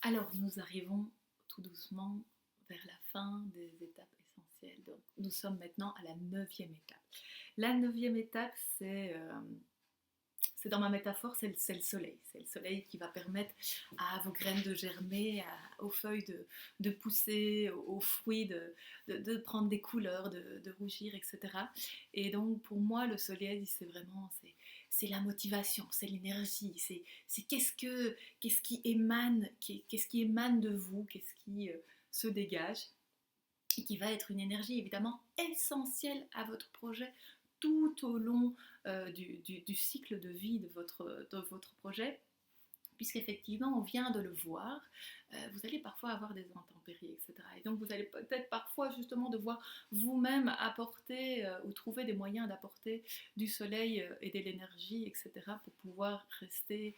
Alors, nous arrivons tout doucement vers la fin des étapes essentielles. Donc, nous sommes maintenant à la neuvième étape. La neuvième étape, c'est dans ma métaphore, c'est le soleil. C'est le soleil qui va permettre à vos graines de germer, aux feuilles de pousser, aux fruits de prendre des couleurs, de rougir, etc. Et donc, pour moi, le soleil, c'est vraiment, c'est la motivation, c'est l'énergie, c'est qu'est-ce qui émane, qu'est-ce qui émane de vous, qu'est-ce qui se dégage et qui va être une énergie évidemment essentielle à votre projet tout au long du cycle de vie de votre projet, puisqu'effectivement, on vient de le voir, vous allez parfois avoir des intempéries, etc. Et donc, vous allez peut-être parfois justement devoir vous-même apporter ou trouver des moyens d'apporter du soleil et de l'énergie, etc. pour pouvoir rester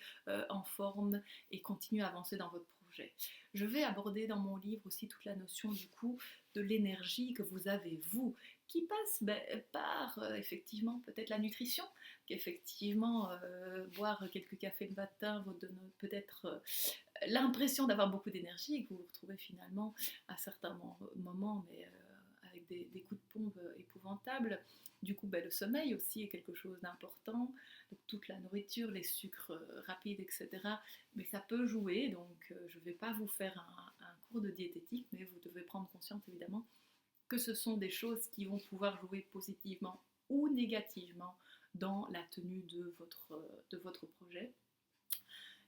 en forme et continuer à avancer dans votre projet. Je vais aborder dans mon livre aussi toute la notion du coup de l'énergie que vous avez vous, qui passe par effectivement peut-être la nutrition, qu'effectivement boire quelques cafés le matin vous donne peut-être l'impression d'avoir beaucoup d'énergie et que vous vous retrouvez finalement à certains moments mais avec des coups de pompe épouvantables. Du coup, le sommeil aussi est quelque chose d'important. Donc, toute la nourriture, les sucres rapides, etc. Mais ça peut jouer. Donc, je ne vais pas vous faire un cours de diététique, mais vous devez prendre conscience évidemment que ce sont des choses qui vont pouvoir jouer positivement ou négativement dans la tenue de votre projet.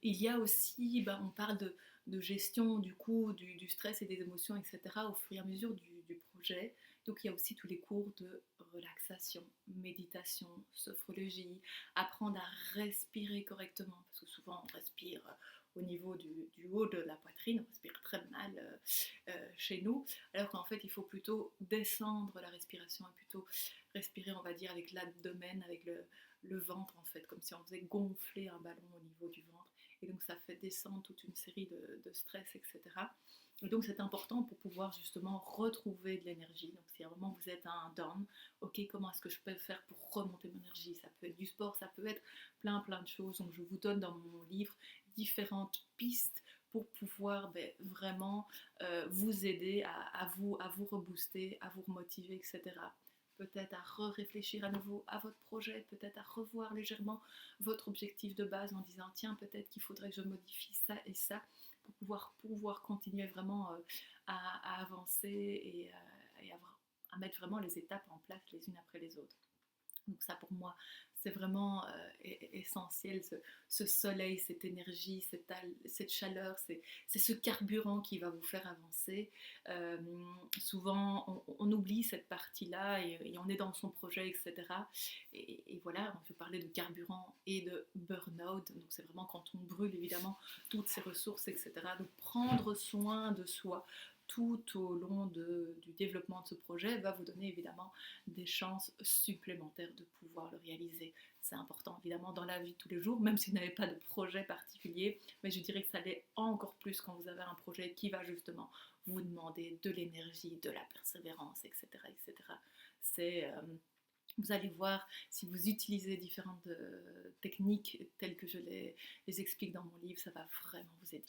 Il y a aussi, on parle de gestion du coup, du stress et des émotions, etc. au fur et à mesure du projet. Donc il y a aussi tous les cours de relaxation, méditation, sophrologie, apprendre à respirer correctement, parce que souvent on respire au niveau du haut de la poitrine, on respire très mal chez nous, alors qu'en fait il faut plutôt descendre la respiration et plutôt respirer, on va dire, avec l'abdomen, avec le ventre en fait, comme si on faisait gonfler un ballon au niveau du ventre. Et donc ça fait descendre toute une série de stress, etc. Et donc c'est important pour pouvoir justement retrouver de l'énergie. Donc si vraiment vous êtes à un down, ok, comment est-ce que je peux faire pour remonter mon énergie? Ça peut être du sport, ça peut être plein de choses. Donc je vous donne dans mon livre différentes pistes pour pouvoir vraiment vous aider à vous rebooster, à vous remotiver, etc. Peut-être à réfléchir à nouveau à votre projet, peut-être à revoir légèrement votre objectif de base en disant tiens, peut-être qu'il faudrait que je modifie ça et ça pour pouvoir continuer vraiment à avancer et à mettre vraiment les étapes en place les unes après les autres. Donc ça pour moi c'est vraiment essentiel, ce soleil, cette énergie, cette chaleur, c'est ce carburant qui va vous faire avancer. Euh, Souvent on oublie cette partie-là et on est dans son projet, etc. Et voilà, on peut parler de carburant et de burn-out, donc c'est vraiment quand on brûle évidemment toutes ses ressources, etc. Donc prendre soin de soi tout au long du développement de ce projet va vous donner évidemment des chances supplémentaires de pouvoir le réaliser. C'est important évidemment dans la vie de tous les jours, même si vous n'avez pas de projet particulier, mais je dirais que ça l'est encore plus quand vous avez un projet qui va justement vous demander de l'énergie, de la persévérance, etc. etc. C'est... vous allez voir, si vous utilisez différentes techniques telles que je les explique dans mon livre, ça va vraiment vous aider.